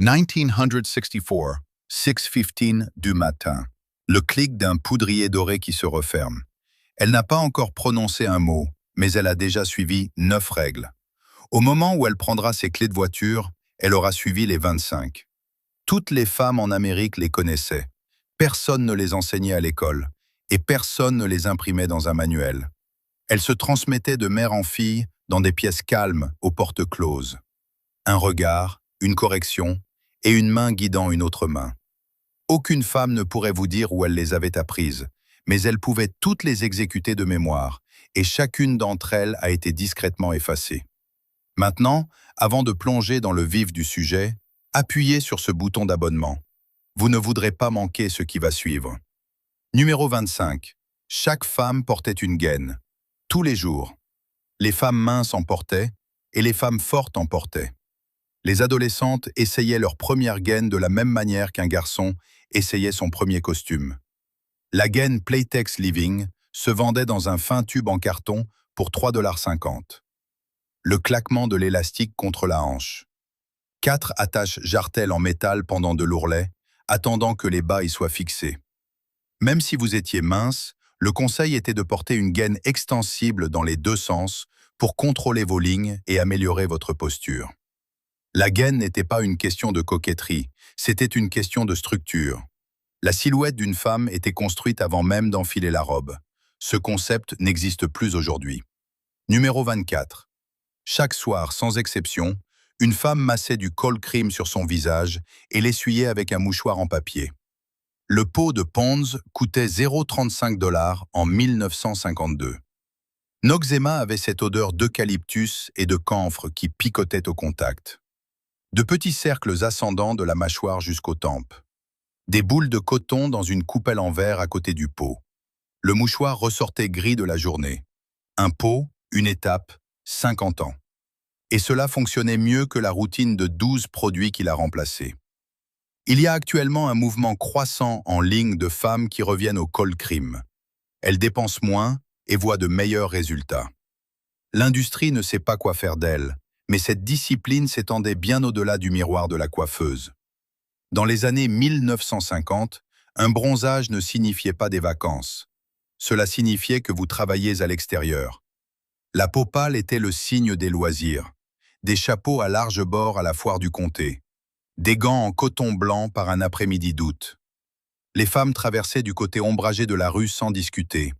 1964, 6:15 du matin. Le clic d'un poudrier doré qui se referme. Elle n'a pas encore prononcé un mot, mais elle a déjà suivi 9 règles. Au moment où elle prendra ses clés de voiture, elle aura suivi les 25. Toutes les femmes en Amérique les connaissaient. Personne ne les enseignait à l'école, et personne ne les imprimait dans un manuel. Elles se transmettaient de mère en fille dans des pièces calmes, aux portes closes. Un regard, une correction, et une main guidant une autre main. Aucune femme ne pourrait vous dire où elle les avait apprises, mais elle pouvait toutes les exécuter de mémoire, et chacune d'entre elles a été discrètement effacée. Maintenant, avant de plonger dans le vif du sujet, appuyez sur ce bouton d'abonnement. Vous ne voudrez pas manquer ce qui va suivre. Numéro 25. Chaque femme portait une gaine. Tous les jours. Les femmes minces en portaient, et les femmes fortes en portaient. Les adolescentes essayaient leur première gaine de la même manière qu'un garçon essayait son premier costume. La gaine Playtex Living se vendait dans un fin tube en carton pour 3,50 $. Le claquement de l'élastique contre la hanche. 4 attaches jartelles en métal pendant de l'ourlet, attendant que les bas y soient fixés. Même si vous étiez mince, le conseil était de porter une gaine extensible dans les deux sens pour contrôler vos lignes et améliorer votre posture. La gaine n'était pas une question de coquetterie, c'était une question de structure. La silhouette d'une femme était construite avant même d'enfiler la robe. Ce concept n'existe plus aujourd'hui. Numéro 24. Chaque soir, sans exception, une femme massait du cold cream sur son visage et l'essuyait avec un mouchoir en papier. Le pot de Pond's coûtait 0,35 $ en 1952. Noxzema avait cette odeur d'eucalyptus et de camphre qui picotait au contact. De petits cercles ascendants de la mâchoire jusqu'aux tempes. Des boules de coton dans une coupelle en verre à côté du pot. Le mouchoir ressortait gris de la journée. Un pot, une étape, 50 ans. Et cela fonctionnait mieux que la routine de 12 produits qui la remplaçaient. Il y a actuellement un mouvement croissant en ligne de femmes qui reviennent au cold cream. Elles dépensent moins et voient de meilleurs résultats. L'industrie ne sait pas quoi faire d'elles, mais cette discipline s'étendait bien au-delà du miroir de la coiffeuse. Dans les années 1950, un bronzage ne signifiait pas des vacances. Cela signifiait que vous travailliez à l'extérieur. La peau pâle était le signe des loisirs. Des chapeaux à large bord à la foire du comté. Des gants en coton blanc par un après-midi d'août. Les femmes traversaient du côté ombragé de la rue sans discuter.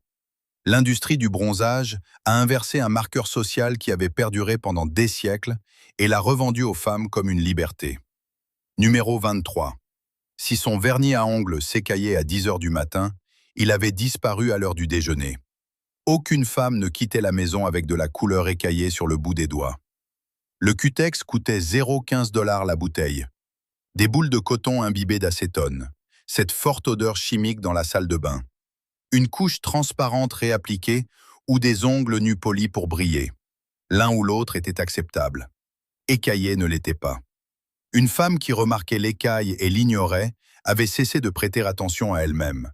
L'industrie du bronzage a inversé un marqueur social qui avait perduré pendant des siècles et l'a revendu aux femmes comme une liberté. Numéro 23. Si son vernis à ongles s'écaillait à 10 h du matin, il avait disparu à l'heure du déjeuner. Aucune femme ne quittait la maison avec de la couleur écaillée sur le bout des doigts. Le Cutex coûtait 0,15 $ la bouteille. Des boules de coton imbibées d'acétone. Cette forte odeur chimique dans la salle de bain. Une couche transparente réappliquée ou des ongles nus polis pour briller. L'un ou l'autre était acceptable. Écaillé ne l'était pas. Une femme qui remarquait l'écaille et l'ignorait avait cessé de prêter attention à elle-même.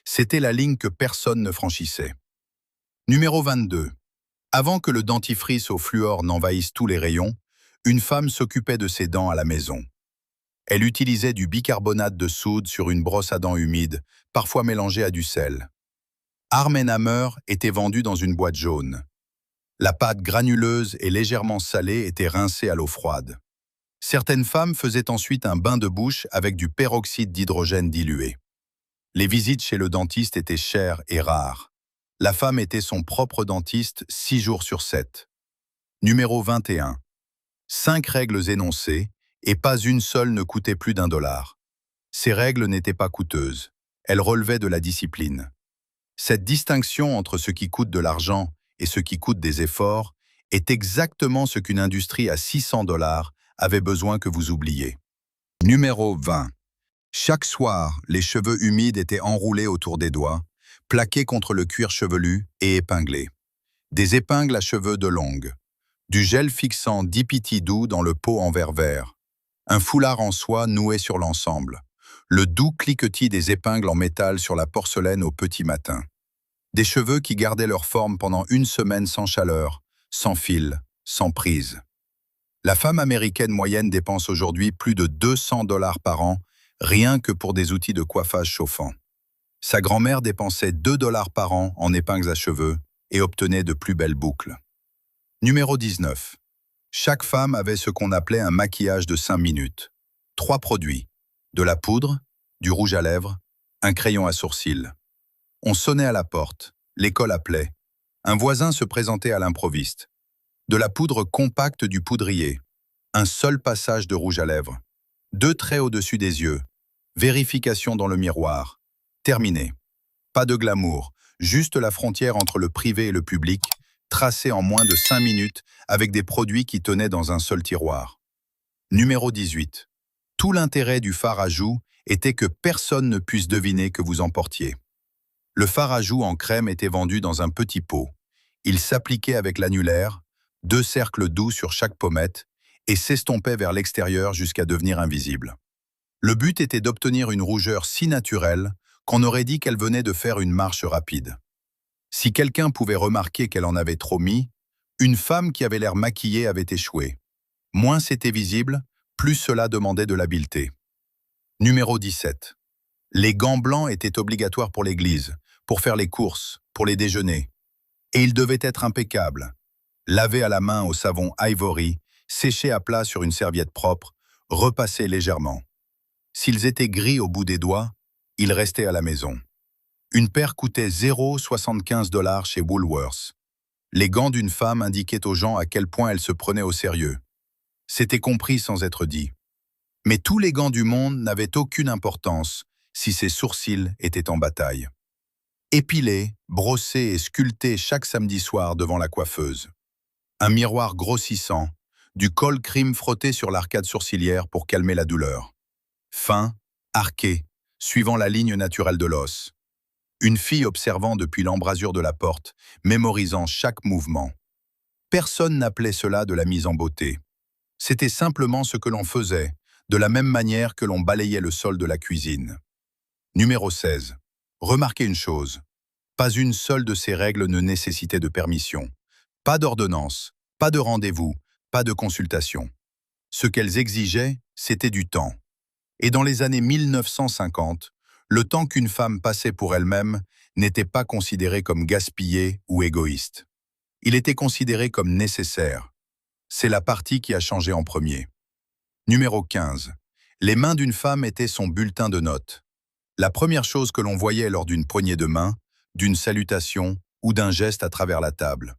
C'était la ligne que personne ne franchissait. Numéro 22. Avant que le dentifrice au fluor n'envahisse tous les rayons, une femme s'occupait de ses dents à la maison. Elle utilisait du bicarbonate de soude sur une brosse à dents humide, parfois mélangée à du sel. Arm & Hammer était vendu dans une boîte jaune. La pâte granuleuse et légèrement salée était rincée à l'eau froide. Certaines femmes faisaient ensuite un bain de bouche avec du peroxyde d'hydrogène dilué. Les visites chez le dentiste étaient chères et rares. La femme était son propre dentiste 6 jours sur 7. Numéro 21. 5 règles énoncées, et pas une seule ne coûtait plus d'1 $. Ces règles n'étaient pas coûteuses. Elles relevaient de la discipline. Cette distinction entre ce qui coûte de l'argent et ce qui coûte des efforts est exactement ce qu'une industrie à 600 $ avait besoin que vous oubliez. Numéro 20. Chaque soir, les cheveux humides étaient enroulés autour des doigts, plaqués contre le cuir chevelu et épinglés. Des épingles à cheveux de longue. Du gel fixant Dipity doux dans le pot en verre vert. Un foulard en soie noué sur l'ensemble. Le doux cliquetis des épingles en métal sur la porcelaine au petit matin. Des cheveux qui gardaient leur forme pendant une semaine sans chaleur, sans fil, sans prise. La femme américaine moyenne dépense aujourd'hui plus de 200 $ par an, rien que pour des outils de coiffage chauffants. Sa grand-mère dépensait 2 $ par an en épingles à cheveux et obtenait de plus belles boucles. Numéro 19. Chaque femme avait ce qu'on appelait un maquillage de 5 minutes. 3 produits, de la poudre, du rouge à lèvres, un crayon à sourcils. On sonnait à la porte, l'école appelait. Un voisin se présentait à l'improviste. De la poudre compacte du poudrier, un seul passage de rouge à lèvres, 2 traits au-dessus des yeux, vérification dans le miroir, terminé. Pas de glamour, juste la frontière entre le privé et le public, tracée en moins de 5 minutes avec des produits qui tenaient dans un seul tiroir. Numéro 18. Tout l'intérêt du fard à joues était que personne ne puisse deviner que vous en portiez. Le fard à joues en crème était vendu dans un petit pot. Il s'appliquait avec l'annulaire, 2 cercles doux sur chaque pommette, et s'estompait vers l'extérieur jusqu'à devenir invisible. Le but était d'obtenir une rougeur si naturelle qu'on aurait dit qu'elle venait de faire une marche rapide. Si quelqu'un pouvait remarquer qu'elle en avait trop mis, une femme qui avait l'air maquillée avait échoué. Moins c'était visible, plus cela demandait de l'habileté. Numéro 17. Les gants blancs étaient obligatoires pour l'église, pour faire les courses, pour les déjeuners. Et ils devaient être impeccables. Lavés à la main au savon Ivory, séchés à plat sur une serviette propre, repassés légèrement. S'ils étaient gris au bout des doigts, ils restaient à la maison. Une paire coûtait 0,75 $ chez Woolworths. Les gants d'une femme indiquaient aux gens à quel point elle se prenait au sérieux. C'était compris sans être dit. Mais tous les gants du monde n'avaient aucune importance si ses sourcils étaient en bataille. Épilés, brossés et sculptés chaque samedi soir devant la coiffeuse. Un miroir grossissant, du cold cream frotté sur l'arcade sourcilière pour calmer la douleur. Fin, arqué, suivant la ligne naturelle de l'os. Une fille observant depuis l'embrasure de la porte, mémorisant chaque mouvement. Personne n'appelait cela de la mise en beauté. C'était simplement ce que l'on faisait, de la même manière que l'on balayait le sol de la cuisine. Numéro 16. Remarquez une chose. Pas une seule de ces règles ne nécessitait de permission. Pas d'ordonnance, pas de rendez-vous, pas de consultation. Ce qu'elles exigeaient, c'était du temps. Et dans les années 1950, le temps qu'une femme passait pour elle-même n'était pas considéré comme gaspillé ou égoïste. Il était considéré comme nécessaire. C'est la partie qui a changé en premier. Numéro 15. Les mains d'une femme étaient son bulletin de notes. La première chose que l'on voyait lors d'une poignée de main, d'une salutation ou d'un geste à travers la table.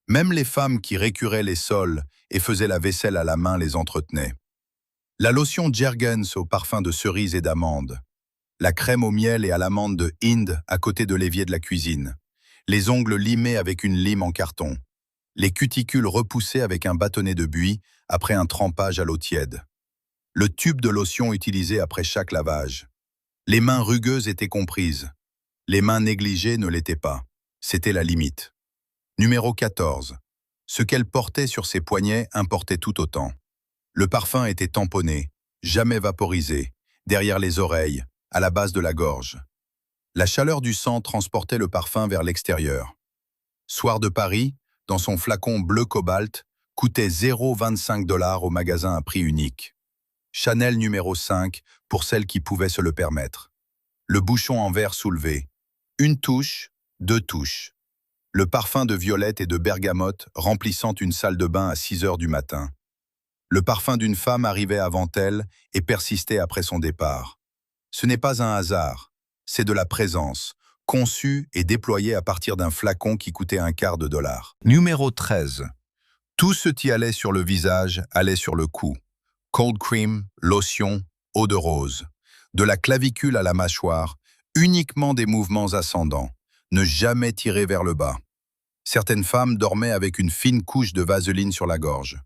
Même les femmes qui récuraient les sols et faisaient la vaisselle à la main les entretenaient. La lotion Jergens au parfum de cerise et d'amande. La crème au miel et à l'amande de Inde à côté de l'évier de la cuisine. Les ongles limés avec une lime en carton. Les cuticules repoussées avec un bâtonnet de buis après un trempage à l'eau tiède. Le tube de lotion utilisé après chaque lavage. Les mains rugueuses étaient comprises. Les mains négligées ne l'étaient pas. C'était la limite. Numéro 14. Ce qu'elle portait sur ses poignets importait tout autant. Le parfum était tamponné, jamais vaporisé, derrière les oreilles, à la base de la gorge. La chaleur du sang transportait le parfum vers l'extérieur. Soir de Paris, dans son flacon bleu cobalt, coûtait 0,25 $ au magasin à prix unique. Chanel numéro 5 pour celles qui pouvaient se le permettre. Le bouchon en verre soulevé. Une touche, 2 touches. Le parfum de violette et de bergamote remplissant une salle de bain à 6 heures du matin. Le parfum d'une femme arrivait avant elle et persistait après son départ. Ce n'est pas un hasard, c'est de la présence, conçue et déployée à partir d'un flacon qui coûtait $0,15. Numéro 13. Tout ce qui allait sur le visage allait sur le cou. Cold cream, lotion, eau de rose. De la clavicule à la mâchoire, uniquement des mouvements ascendants. Ne jamais tirer vers le bas. Certaines femmes dormaient avec une fine couche de vaseline sur la gorge.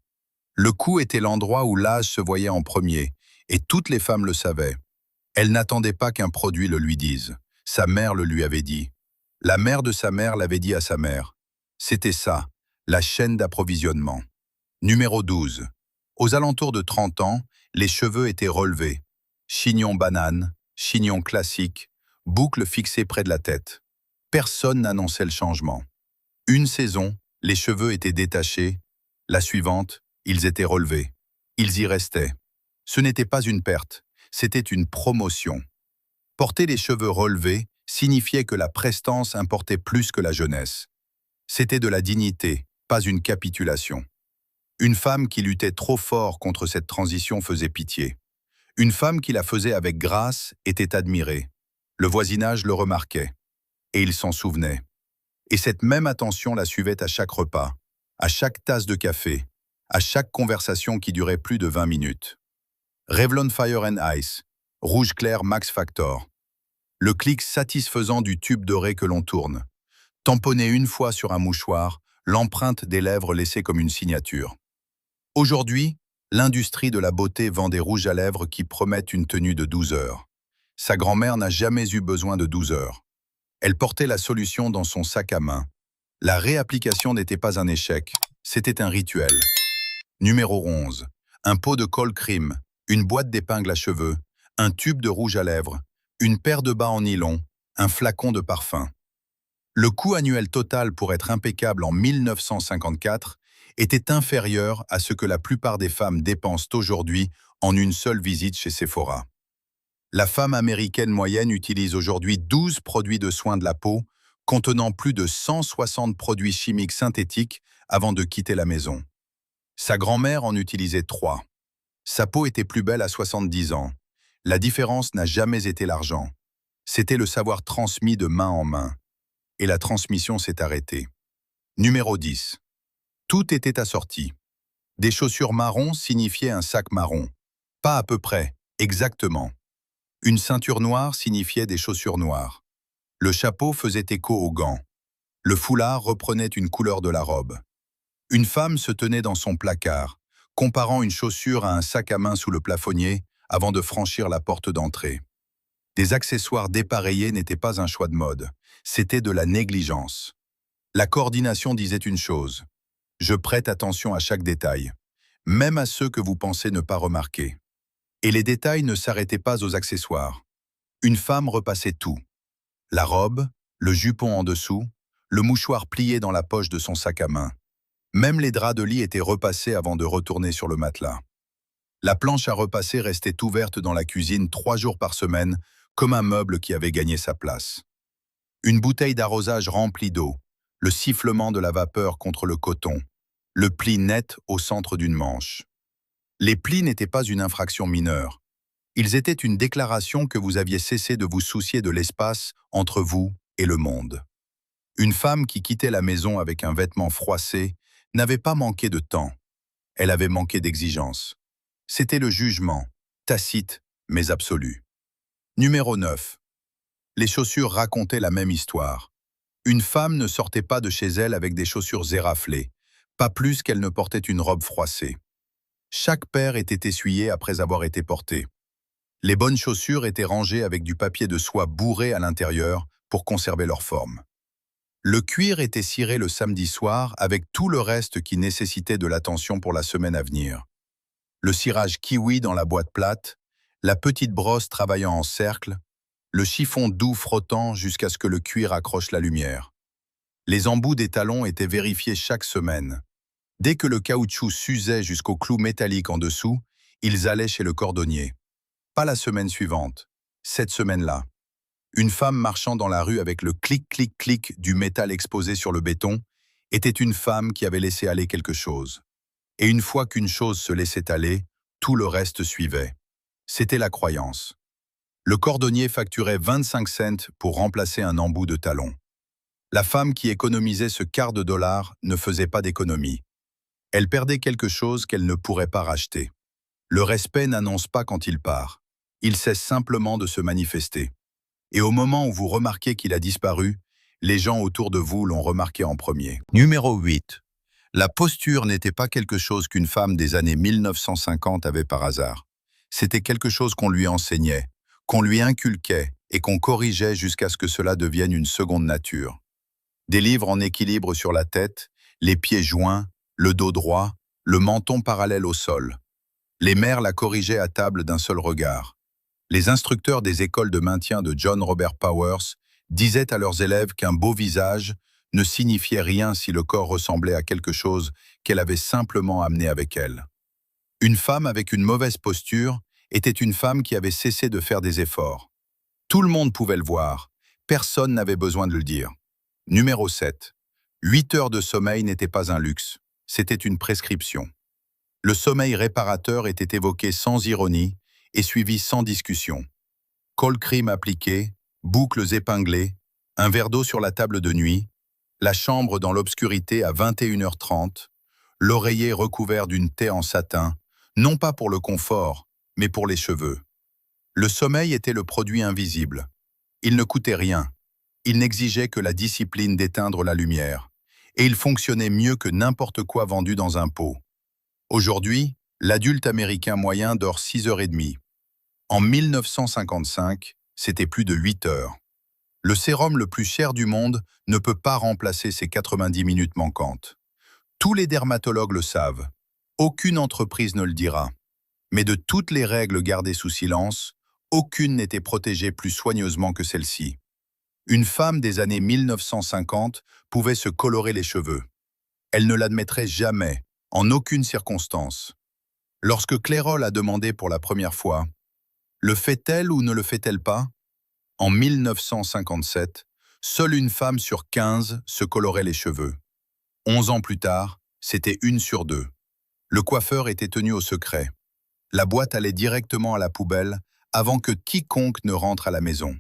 Le cou était l'endroit où l'âge se voyait en premier, et toutes les femmes le savaient. Elles n'attendaient pas qu'un produit le lui dise. Sa mère le lui avait dit. La mère de sa mère l'avait dit à sa mère. C'était ça, la chaîne d'approvisionnement. Numéro 12. Aux alentours de 30 ans, les cheveux étaient relevés. Chignon banane, chignon classique, boucle fixée près de la tête. Personne n'annonçait le changement. Une saison, les cheveux étaient détachés. La suivante, Ils étaient relevés. Ils y restaient. Ce n'était pas une perte, c'était une promotion. Porter les cheveux relevés signifiait que la prestance importait plus que la jeunesse. C'était de la dignité, pas une capitulation. Une femme qui luttait trop fort contre cette transition faisait pitié. Une femme qui la faisait avec grâce était admirée. Le voisinage le remarquait. Et il s'en souvenait. Et cette même attention la suivait à chaque repas, à chaque tasse de café, à chaque conversation qui durait plus de 20 minutes. Revlon Fire and Ice, rouge clair Max Factor. Le clic satisfaisant du tube doré que l'on tourne. Tamponné une fois sur un mouchoir, l'empreinte des lèvres laissée comme une signature. Aujourd'hui, l'industrie de la beauté vend des rouges à lèvres qui promettent une tenue de 12 heures. Sa grand-mère n'a jamais eu besoin de 12 heures. Elle portait la solution dans son sac à main. La réapplication n'était pas un échec, c'était un rituel. Numéro 11. Un pot de cold cream, une boîte d'épingles à cheveux, un tube de rouge à lèvres, une paire de bas en nylon, un flacon de parfum. Le coût annuel total pour être impeccable en 1954 était inférieur à ce que la plupart des femmes dépensent aujourd'hui en une seule visite chez Sephora. La femme américaine moyenne utilise aujourd'hui 12 produits de soins de la peau contenant plus de 160 produits chimiques synthétiques avant de quitter la maison. Sa grand-mère en utilisait 3. Sa peau était plus belle à 70 ans. La différence n'a jamais été l'argent. C'était le savoir transmis de main en main. Et la transmission s'est arrêtée. Numéro 10. Tout était assorti. Des chaussures marron signifiaient un sac marron. Pas à peu près, exactement. Une ceinture noire signifiait des chaussures noires. Le chapeau faisait écho aux gants. Le foulard reprenait une couleur de la robe. Une femme se tenait dans son placard, comparant une chaussure à un sac à main sous le plafonnier avant de franchir la porte d'entrée. Des accessoires dépareillés n'étaient pas un choix de mode, c'était de la négligence. La coordination disait une chose. Je prête attention à chaque détail, même à ceux que vous pensez ne pas remarquer. Et les détails ne s'arrêtaient pas aux accessoires. Une femme repassait tout. La robe, le jupon en dessous, le mouchoir plié dans la poche de son sac à main. Même les draps de lit étaient repassés avant de retourner sur le matelas. La planche à repasser restait ouverte dans la cuisine 3 jours par semaine, comme un meuble qui avait gagné sa place. Une bouteille d'arrosage remplie d'eau, le sifflement de la vapeur contre le coton, le pli net au centre d'une manche. Les plis n'étaient pas une infraction mineure. Ils étaient une déclaration que vous aviez cessé de vous soucier de l'espace entre vous et le monde. Une femme qui quittait la maison avec un vêtement froissé n'avait pas manqué de temps. Elle avait manqué d'exigence. C'était le jugement, tacite mais absolu. Numéro 9. Les chaussures racontaient la même histoire. Une femme ne sortait pas de chez elle avec des chaussures éraflées, pas plus qu'elle ne portait une robe froissée. Chaque paire était essuyée après avoir été portée. Les bonnes chaussures étaient rangées avec du papier de soie bourré à l'intérieur pour conserver leur forme. Le cuir était ciré le samedi soir avec tout le reste qui nécessitait de l'attention pour la semaine à venir. Le cirage kiwi dans la boîte plate, la petite brosse travaillant en cercle, le chiffon doux frottant jusqu'à ce que le cuir accroche la lumière. Les embouts des talons étaient vérifiés chaque semaine. Dès que le caoutchouc s'usait jusqu'au clou métallique en dessous, ils allaient chez le cordonnier. Pas la semaine suivante, cette semaine-là. Une femme marchant dans la rue avec le clic-clic-clic du métal exposé sur le béton était une femme qui avait laissé aller quelque chose. Et une fois qu'une chose se laissait aller, tout le reste suivait. C'était la croyance. Le cordonnier facturait 25 cents pour remplacer un embout de talon. La femme qui économisait ce quart de dollar ne faisait pas d'économie. Elle perdait quelque chose qu'elle ne pourrait pas racheter. Le respect n'annonce pas quand il part. Il cesse simplement de se manifester. Et au moment où vous remarquez qu'il a disparu, les gens autour de vous l'ont remarqué en premier. Numéro 8. La posture n'était pas quelque chose qu'une femme des années 1950 avait par hasard. C'était quelque chose qu'on lui enseignait, qu'on lui inculquait et qu'on corrigeait jusqu'à ce que cela devienne une seconde nature. Des livres en équilibre sur la tête, les pieds joints, le dos droit, le menton parallèle au sol. Les mères la corrigeaient à table d'un seul regard. Les instructeurs des écoles de maintien de John Robert Powers disaient à leurs élèves qu'un beau visage ne signifiait rien si le corps ressemblait à quelque chose qu'elle avait simplement amené avec elle. Une femme avec une mauvaise posture était une femme qui avait cessé de faire des efforts. Tout le monde pouvait le voir, personne n'avait besoin de le dire. Numéro 7. 8 heures de sommeil n'était pas un luxe, c'était une prescription. Le sommeil réparateur était évoqué sans ironie et suivi sans discussion. Cold cream appliqué, boucles épinglées, un verre d'eau sur la table de nuit, la chambre dans l'obscurité à 21h30, l'oreiller recouvert d'une taie en satin, non pas pour le confort, mais pour les cheveux. Le sommeil était le produit invisible. Il ne coûtait rien. Il n'exigeait que la discipline d'éteindre la lumière. Et il fonctionnait mieux que n'importe quoi vendu dans un pot. Aujourd'hui, l'adulte américain moyen dort 6h30. En 1955, c'était plus de 8 heures. Le sérum le plus cher du monde ne peut pas remplacer ces 90 minutes manquantes. Tous les dermatologues le savent. Aucune entreprise ne le dira. Mais de toutes les règles gardées sous silence, aucune n'était protégée plus soigneusement que celle-ci. Une femme des années 1950 pouvait se colorer les cheveux. Elle ne l'admettrait jamais, en aucune circonstance. Lorsque Clairol a demandé pour la première fois « Le fait-elle ou ne le fait-elle pas ?» En 1957, seule une femme sur 15 se colorait les cheveux. 11 ans plus tard, c'était 1 sur 2. Le coiffeur était tenu au secret. La boîte allait directement à la poubelle avant que quiconque ne rentre à la maison.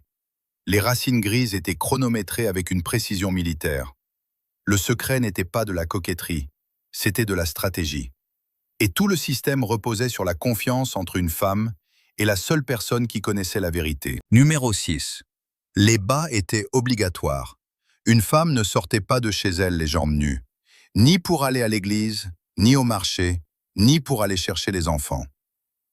Les racines grises étaient chronométrées avec une précision militaire. Le secret n'était pas de la coquetterie, c'était de la stratégie. Et tout le système reposait sur la confiance entre une femme et la seule personne qui connaissait la vérité. Numéro 6. Les bas étaient obligatoires. Une femme ne sortait pas de chez elle les jambes nues, ni pour aller à l'église, ni au marché, ni pour aller chercher les enfants.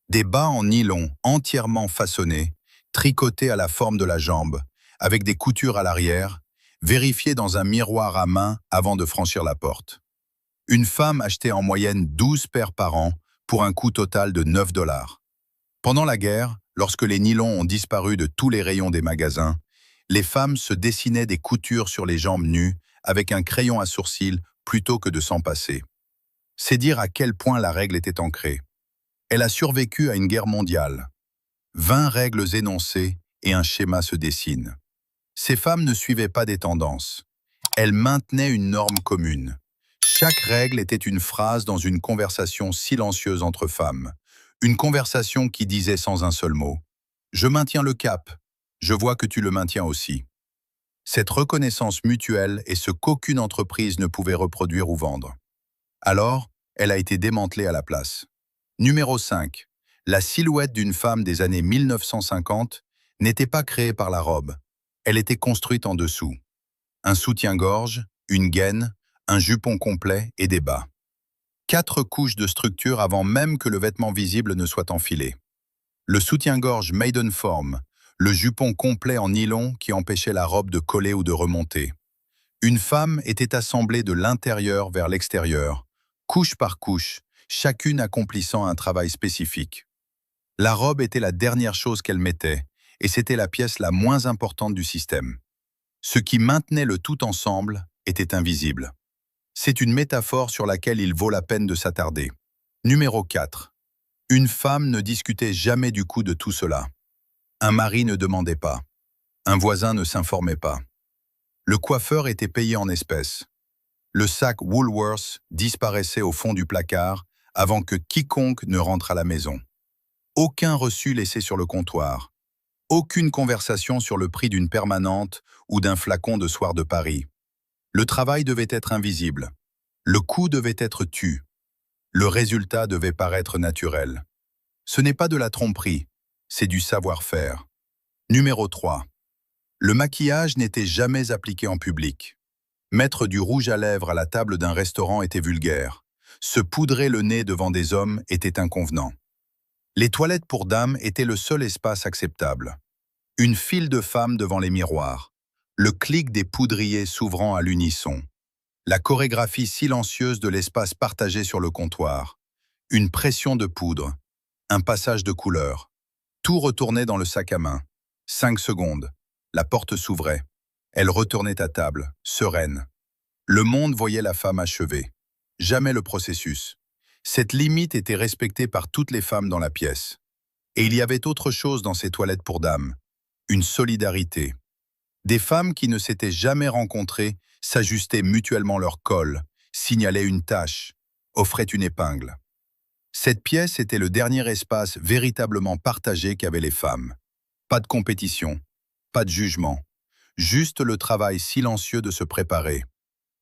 Des bas en nylon entièrement façonnés, tricotés à la forme de la jambe, avec des coutures à l'arrière, vérifiés dans un miroir à main avant de franchir la porte. Une femme achetait en moyenne 12 paires par an pour un coût total de 9 $. Pendant la guerre, lorsque les nylons ont disparu de tous les rayons des magasins, les femmes se dessinaient des coutures sur les jambes nues avec un crayon à sourcils plutôt que de s'en passer. C'est dire à quel point la règle était ancrée. Elle a survécu à une guerre mondiale. 20 règles énoncées et un schéma se dessine. Ces femmes ne suivaient pas des tendances. Elles maintenaient une norme commune. Chaque règle était une phrase dans une conversation silencieuse entre femmes. Une conversation qui disait sans un seul mot « Je maintiens le cap, je vois que tu le maintiens aussi ». Cette reconnaissance mutuelle est ce qu'aucune entreprise ne pouvait reproduire ou vendre. Alors, elle a été démantelée à la place. Numéro 5. La silhouette d'une femme des années 1950 n'était pas créée par la robe. Elle était construite en dessous. Un soutien-gorge, une gaine, un jupon complet et des bas. 4 couches de structure avant même que le vêtement visible ne soit enfilé. Le soutien-gorge maiden form, le jupon complet en nylon qui empêchait la robe de coller ou de remonter. Une femme était assemblée de l'intérieur vers l'extérieur, couche par couche, chacune accomplissant un travail spécifique. La robe était la dernière chose qu'elle mettait, et c'était la pièce la moins importante du système. Ce qui maintenait le tout ensemble était invisible. C'est une métaphore sur laquelle il vaut la peine de s'attarder. Numéro 4. Une femme ne discutait jamais du coût de tout cela. Un mari ne demandait pas. Un voisin ne s'informait pas. Le coiffeur était payé en espèces. Le sac Woolworths disparaissait au fond du placard avant que quiconque ne rentre à la maison. Aucun reçu laissé sur le comptoir. Aucune conversation sur le prix d'une permanente ou d'un flacon de soir de Paris. Le travail devait être invisible. Le coût devait être tu. Le résultat devait paraître naturel. Ce n'est pas de la tromperie, c'est du savoir-faire. Numéro 3. Le maquillage n'était jamais appliqué en public. Mettre du rouge à lèvres à la table d'un restaurant était vulgaire. Se poudrer le nez devant des hommes était inconvenant. Les toilettes pour dames étaient le seul espace acceptable. Une file de femmes devant les miroirs. Le clic des poudriers s'ouvrant à l'unisson. La chorégraphie silencieuse de l'espace partagé sur le comptoir. Une pression de poudre. Un passage de couleur. Tout retournait dans le sac à main. 5 secondes. La porte s'ouvrait. Elle retournait à table, sereine. Le monde voyait la femme achevée. Jamais le processus. Cette limite était respectée par toutes les femmes dans la pièce. Et il y avait autre chose dans ces toilettes pour dames. Une solidarité. Des femmes qui ne s'étaient jamais rencontrées s'ajustaient mutuellement leur col, signalaient une tâche, offraient une épingle. Cette pièce était le dernier espace véritablement partagé qu'avaient les femmes. Pas de compétition, pas de jugement, juste le travail silencieux de se préparer,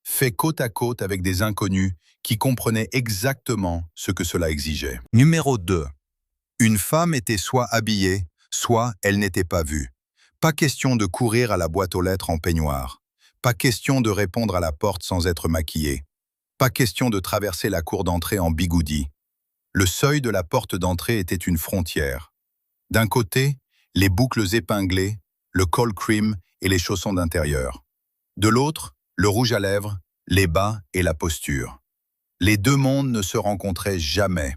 fait côte à côte avec des inconnus qui comprenaient exactement ce que cela exigeait. Numéro 2. Une femme était soit habillée, soit elle n'était pas vue. Pas question de courir à la boîte aux lettres en peignoir. Pas question de répondre à la porte sans être maquillée. Pas question de traverser la cour d'entrée en bigoudi. Le seuil de la porte d'entrée était une frontière. D'un côté, les boucles épinglées, le col cream et les chaussons d'intérieur. De l'autre, le rouge à lèvres, les bas et la posture. Les deux mondes ne se rencontraient jamais.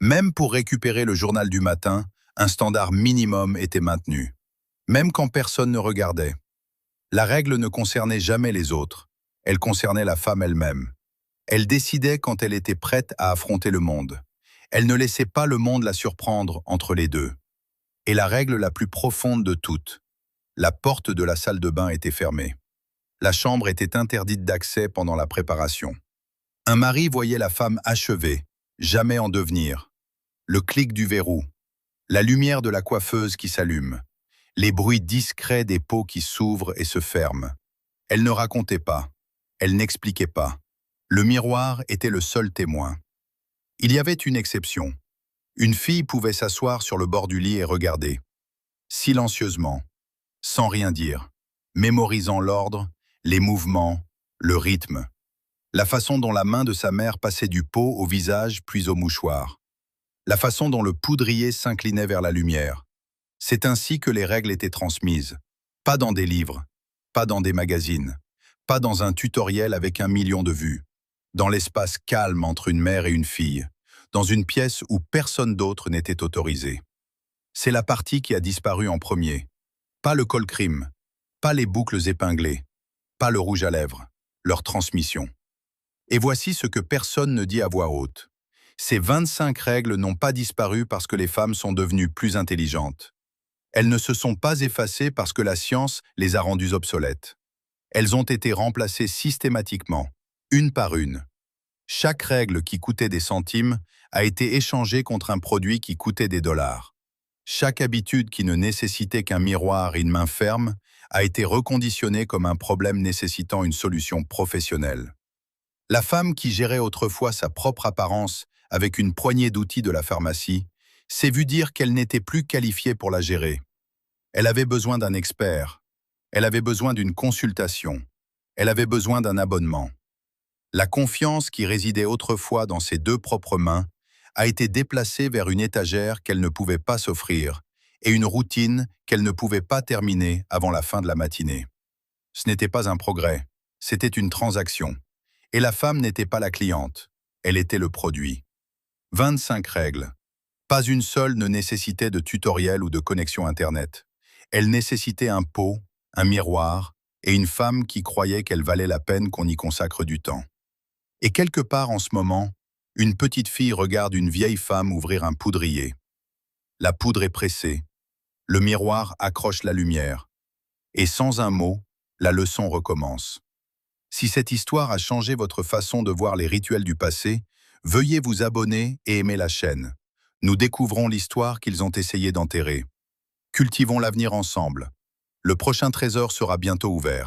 Même pour récupérer le journal du matin, un standard minimum était maintenu. Même quand personne ne regardait. La règle ne concernait jamais les autres. Elle concernait la femme elle-même. Elle décidait quand elle était prête à affronter le monde. Elle ne laissait pas le monde la surprendre entre les deux. Et la règle la plus profonde de toutes, la porte de la salle de bain était fermée. La chambre était interdite d'accès pendant la préparation. Un mari voyait la femme achevée, jamais en devenir. Le clic du verrou, la lumière de la coiffeuse qui s'allume, les bruits discrets des pots qui s'ouvrent et se ferment. Elle ne racontait pas, elle n'expliquait pas. Le miroir était le seul témoin. Il y avait une exception. Une fille pouvait s'asseoir sur le bord du lit et regarder. Silencieusement, sans rien dire, mémorisant l'ordre, les mouvements, le rythme. La façon dont la main de sa mère passait du pot au visage puis au mouchoir. La façon dont le poudrier s'inclinait vers la lumière. C'est ainsi que les règles étaient transmises. Pas dans des livres, pas dans des magazines, pas dans un tutoriel avec 1 million de vues. Dans l'espace calme entre une mère et une fille, dans une pièce où personne d'autre n'était autorisé. C'est la partie qui a disparu en premier. Pas le col crime, pas les boucles épinglées, pas le rouge à lèvres, leur transmission. Et voici ce que personne ne dit à voix haute. Ces 25 règles n'ont pas disparu parce que les femmes sont devenues plus intelligentes. Elles ne se sont pas effacées parce que la science les a rendues obsolètes. Elles ont été remplacées systématiquement, une par une. Chaque règle qui coûtait des centimes a été échangée contre un produit qui coûtait des dollars. Chaque habitude qui ne nécessitait qu'un miroir et une main ferme a été reconditionnée comme un problème nécessitant une solution professionnelle. La femme qui gérait autrefois sa propre apparence avec une poignée d'outils de la pharmacie s'est vue dire qu'elle n'était plus qualifiée pour la gérer. Elle avait besoin d'un expert, elle avait besoin d'une consultation, elle avait besoin d'un abonnement. La confiance qui résidait autrefois dans ses deux propres mains a été déplacée vers une étagère qu'elle ne pouvait pas s'offrir et une routine qu'elle ne pouvait pas terminer avant la fin de la matinée. Ce n'était pas un progrès, c'était une transaction. Et la femme n'était pas la cliente, elle était le produit. 25 règles. Pas une seule ne nécessitait de tutoriel ou de connexion Internet. Elle nécessitait un pot, un miroir et une femme qui croyait qu'elle valait la peine qu'on y consacre du temps. Et quelque part en ce moment, une petite fille regarde une vieille femme ouvrir un poudrier. La poudre est pressée, le miroir accroche la lumière, et sans un mot, la leçon recommence. Si cette histoire a changé votre façon de voir les rituels du passé, veuillez vous abonner et aimer la chaîne. Nous découvrons l'histoire qu'ils ont essayé d'enterrer. Cultivons l'avenir ensemble. Le prochain trésor sera bientôt ouvert.